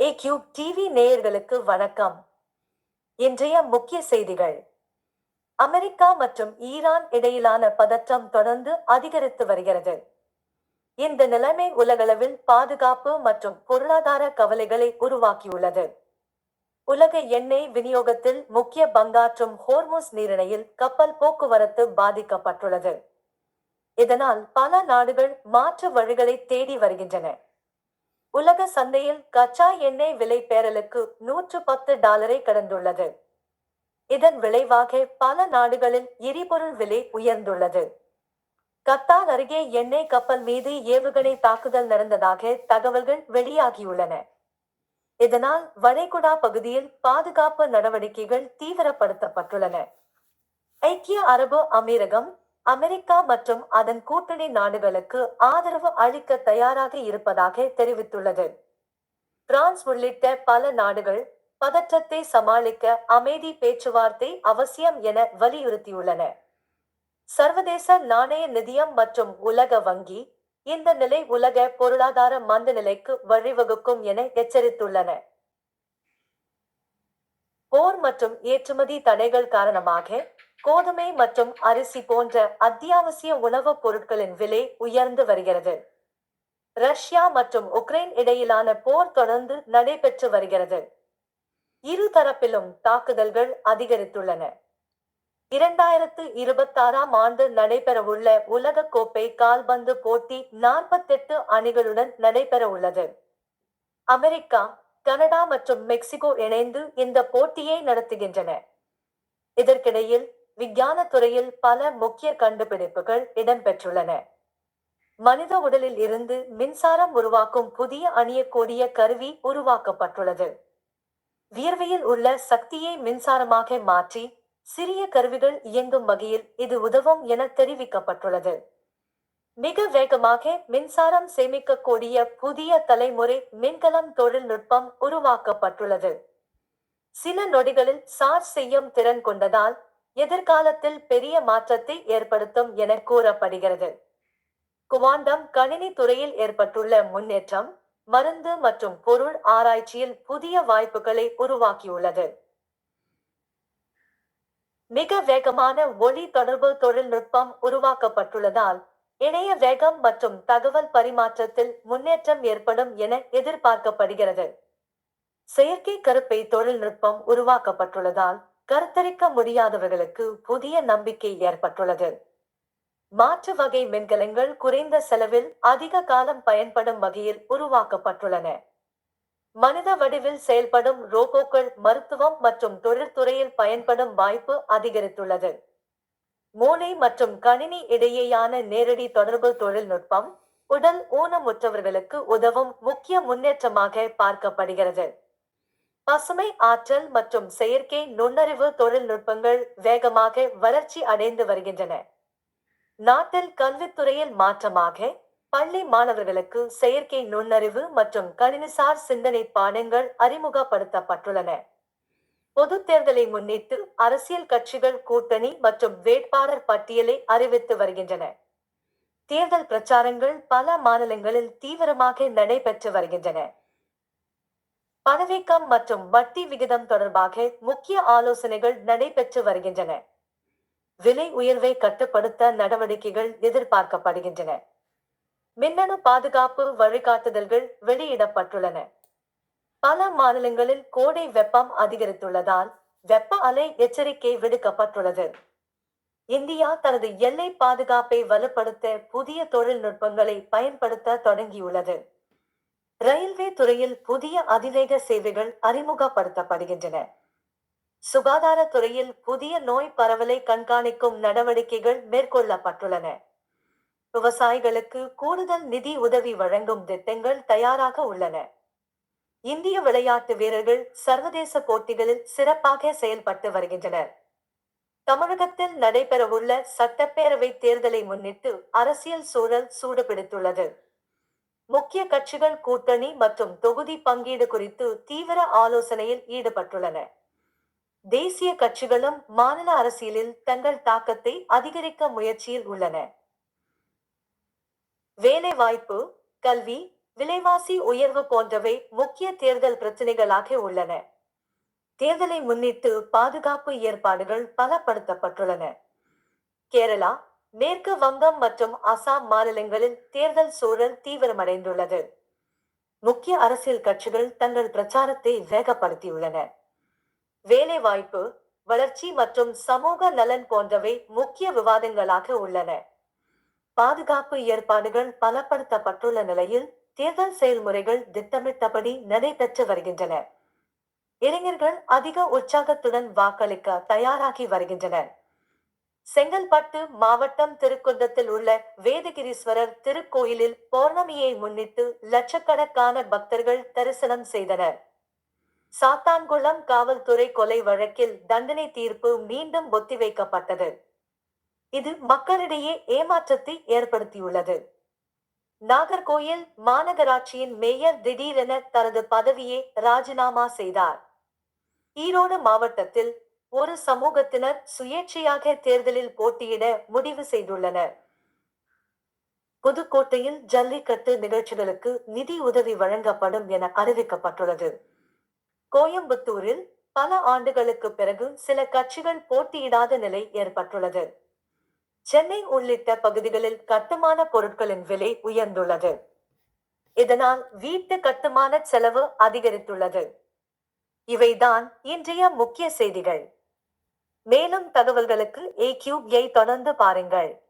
ஏக்யூப் TV நேயர்களுக்கு வணக்கம். இன்றைய முக்கிய செய்திகள். அமெரிக்கா மற்றும் ஈரான் இடையிலான பதற்றம் தொடர்ந்து அதிகரித்து வருகிறது. இந்த நிலைமை உலகளவில் பாதுகாப்பு மற்றும் பொருளாதார கவலைகளை உருவாக்கியுள்ளது. உலக எண்ணெய் விநியோகத்தில் முக்கிய பங்காற்றும் ஹோர்முஸ் நீரிணையில் கப்பல் போக்குவரத்து பாதிக்கப்பட்டுள்ளது. இதனால் பல நாடுகள் மாற்று வழிகளை தேடி வருகின்றன. உலக சந்தையில் கச்சா எண்ணெய் விலை பேரலுக்கு $110 கடந்துள்ளது. இதன் விளைவாக பல நாடுகளில் எரிபொருள் விலை உயர்ந்துள்ளது. கத்தார் அருகே எண்ணெய் கப்பல் மீது ஏவுகணை தாக்குதல் நடந்ததாக தகவல்கள் வெளியாகியுள்ளன. இதனால் வளைகுடா பகுதியில் பாதுகாப்பு நடவடிக்கைகள் தீவிரப்படுத்தப்பட்டுள்ளன. ஐக்கிய அரபு அமீரகம், அமெரிக்கா மற்றும் அதன் கூட்டணி நாடுகளுக்கு ஆதரவு அளிக்க தயாராக இருப்பதாக தெரிவித்துள்ளது. பிரான்ஸ் உள்ளிட்ட பல நாடுகள் பதற்றத்தை சமாளிக்க அமைதி பேச்சுவார்த்தை அவசியம் என வலியுறுத்தியுள்ளன. சர்வதேச நாணய நிதியம் மற்றும் உலக வங்கி இந்த நிலை உலக பொருளாதார மந்த நிலைக்கு வழிவகுக்கும் என எச்சரித்துள்ளன. போர் மற்றும் ஏற்றுமதி தடைகள் காரணமாக கோதுமை மற்றும் அரிசி போன்ற அத்தியாவசிய உணவுப் பொருட்களின் விலை உயர்ந்து வருகிறது. ரஷ்யா மற்றும் உக்ரைன் இடையிலான போர் தொடர்ந்து நடைபெற்று வருகிறது. இரு தரப்பிலும் தாக்குதல்கள் அதிகரித்துள்ளன. 2026ஆம் ஆண்டு நடைபெறவுள்ள உலக கோப்பை கால்பந்து போட்டி 48 அணிகளுடன் நடைபெற உள்ளது. அமெரிக்கா, கனடா மற்றும் மெக்சிகோ இணைந்து இந்த போட்டியை நடத்துகின்றன. இதற்கிடையில் விஞ்ஞான துறையில் பல முக்கிய கண்டுபிடிப்புகள் இடம்பெற்றுள்ளன. மனித உடலில் இருந்து மின்சாரம் உருவாக்கும் புதிய அணியக்கூடிய கருவி உருவாக்கப்பட்டுள்ளது. வியர்வையில் உள்ள சக்தியை மின்சாரமாக மாற்றி சிறிய கருவிகள் இயங்கும் வகையில் இது உதவும் என தெரிவிக்கப்பட்டுள்ளது. மிக வேகமாக மின்சாரம் சேமிக்கக்கூடிய புதிய தலைமுறை மின்கலம் தொழில்நுட்பம் உருவாக்கப்பட்டுள்ளது. சில நொடிகளில் சார்ஜ் செய்யும் திறன் கொண்டதால் எதிர்காலத்தில் பெரிய மாற்றத்தை ஏற்படுத்தும் என கூறப்படுகிறது. குவாண்டம் கணினி துறையில் ஏற்பட்டுள்ள முன்னேற்றம் மருந்து மற்றும் பொருள் ஆராய்ச்சியில் புதிய வாய்ப்புகளை உருவாக்கியுள்ளது. மிக வேகமான ஒளி தொடர்பு தொழில்நுட்பம் உருவாக்கப்பட்டுள்ளதால் இணைய வேகம் மற்றும் தகவல் பரிமாற்றத்தில் முன்னேற்றம் ஏற்படும் என எதிர்பார்க்கப்படுகிறது. செயற்கை கருப்பை தொழில்நுட்பம் உருவாக்கப்பட்டுள்ளதால் கருத்தரிக்க முடியாதவர்களுக்கு புதிய நம்பிக்கை ஏற்பட்டுள்ளது. மாற்று வகை மின்கலங்கள் குறைந்த செலவில் அதிக காலம் பயன்படும் வகையில் உருவாக்கப்பட்டுள்ளன. மனித வடிவில் செயல்படும் ரோபோக்கள் மருத்துவம் மற்றும் தொழில்துறையில் பயன்படும் வாய்ப்பு அதிகரித்துள்ளது. மூளை மற்றும் கணினி இடையேயான நேரடி தொடர்பு தொழில்நுட்பம் உடல் ஊனமுற்றவர்களுக்கு உதவும் முக்கிய முன்னேற்றமாக பார்க்கப்படுகிறது. பசுமை ஆற்றல் மற்றும் செயற்கை நுண்ணறிவு தொழில்நுட்பங்கள் வேகமாக வளர்ச்சி அடைந்து வருகின்றன. நாட்டில் கல்வித்துறையில் மாற்றமாக பள்ளி மாணவர்களுக்கு செயற்கை நுண்ணறிவு மற்றும் கணினிசார் சிந்தனை பாடங்கள் அறிமுகப்படுத்தப்பட்டுள்ளன. பொது தேர்தலை முன்னிட்டு அரசியல் கட்சிகள் கூட்டணி மற்றும் வேட்பாளர் பட்டியலை அறிவித்து வருகின்றன. தேர்தல் பிரச்சாரங்கள் பல மாநிலங்களில் தீவிரமாக நடைபெற்று வருகின்றன. பணவீக்கம் மற்றும் வட்டி விகிதம் தொடர்பாக முக்கிய ஆலோசனைகள் நடைபெற்று வருகின்றன. விலை உயர்வை கட்டுப்படுத்த நடவடிக்கைகள் எதிர்பார்க்கப்படுகின்றன. மின்னணு பாதுகாப்பு வழிகாட்டுதல்கள் வெளியிடப்பட்டுள்ளன. பல மாநிலங்களில் கோடை வெப்பம் அதிகரித்துள்ளதால் வெப்ப அலை எச்சரிக்கை விடுக்கப்பட்டுள்ளது. இந்தியா தனது எல்லை பாதுகாப்பை வலுப்படுத்த புதிய தொழில்நுட்பங்களை பயன்படுத்த தொடங்கியுள்ளது. ரயில்வே துறையில் புதிய அதிவேக சேவைகள் அறிமுகப்படுத்தப்படுகின்றன. சுகாதாரத்துறையில் புதிய நோய் பரவலை கண்காணிக்கும் நடவடிக்கைகள் மேற்கொள்ளப்பட்டுள்ளன. விவசாயிகளுக்கு கூடுதல் நிதி உதவி வழங்கும் திட்டங்கள் தயாராக உள்ளன. இந்திய விளையாட்டு வீரர்கள் சர்வதேச போட்டிகளில் சிறப்பாக செயல்பட்டு வருகின்றனர். தமிழகத்தில் நடைபெறவுள்ள சட்டப்பேரவை தேர்தலை முன்னிட்டு அரசியல் சூழல் சூடுபிடித்துள்ளது. முக்கிய கட்சிகள் கூட்டணி மற்றும் தொகுதி பங்கீடு குறித்து தீவிர ஆலோசனையில் ஈடுபட்டுள்ளன. தேசிய கட்சிகளும் மாநில அரசியலில் தங்கள் தாக்கத்தை அதிகரிக்க முயற்சியில் உள்ளன. வேலைவாய்ப்பு, கல்வி, விலைவாசி உயர்வு போன்றவை முக்கிய தேர்தல் பிரச்சினைகளாக உள்ளன. தேர்தலை முன்னிட்டு பாதுகாப்பு ஏற்பாடுகள் பலப்படுத்தப்பட்டுள்ளன. கேரளா, மேற்கு வங்கம் மற்றும் அசாம் மாநிலங்களில் தேர்தல் சூழல் தீவிரமடைந்துள்ளது. முக்கிய அரசியல் கட்சிகள் தங்கள் பிரச்சாரத்தை வேகப்படுத்தியுள்ளன. வேலைவாய்ப்பு, வளர்ச்சி மற்றும் சமூக நலன் போன்றவை முக்கிய விவாதங்களாக உள்ளன. பாதுகாப்பு ஏற்பாடுகள் பலப்படுத்தப்பட்டுள்ள நிலையில் தேர்தல் செயல்முறைகள் திட்டமிட்டபடி நடைபெற்று வருகின்றன. இளைஞர்கள் அதிக உற்சாகத்துடன் வாக்களிக்க தயாராகி வருகின்றனர். செங்கல்பட்டு மாவட்டம் திருக்குன்றத்தில் உள்ள வேதகிரீஸ்வரர் திருக்கோயிலில் பௌர்ணமியை முன்னிட்டு லட்சக்கணக்கான பக்தர்கள் தரிசனம் செய்தனர். சாத்தான்குளம் காவல்துறை கொலை வழக்கில் தண்டனை தீர்ப்பு மீண்டும் ஒத்திவைக்கப்பட்டது. இது மக்களிடையே ஏமாற்றத்தை ஏற்படுத்தியுள்ளது. நாகர்கோயில் மாநகராட்சியின் மேயர் திடீரென தனது பதவியை ராஜினாமா செய்தார். ஈரோடு மாவட்டத்தில் ஒரு சமூகத்தினர் சுயேட்சையாக தேர்தலில் போட்டியிட முடிவு செய்துள்ளனர். புதுக்கோட்டையில் ஜல்லிக்கட்டு நிகழ்ச்சிகளுக்கு நிதி உதவி வழங்கப்படும் என அறிவிக்கப்பட்டுள்ளது. கோயம்புத்தூரில் பல ஆண்டுகளுக்கு பிறகு சில கட்சிகள் போட்டியிடாத நிலை ஏற்பட்டுள்ளது. சென்னை உள்ளிட்ட பகுதிகளில் கட்டுமான பொருட்களின் விலை உயர்ந்துள்ளது. இதனால் வீட்டு கட்டுமான செலவு அதிகரித்துள்ளது. இவைதான் இன்றைய முக்கிய செய்திகள். மேலும் தகவல்களுக்கு AQஐ தொடர்ந்து பாருங்கள்.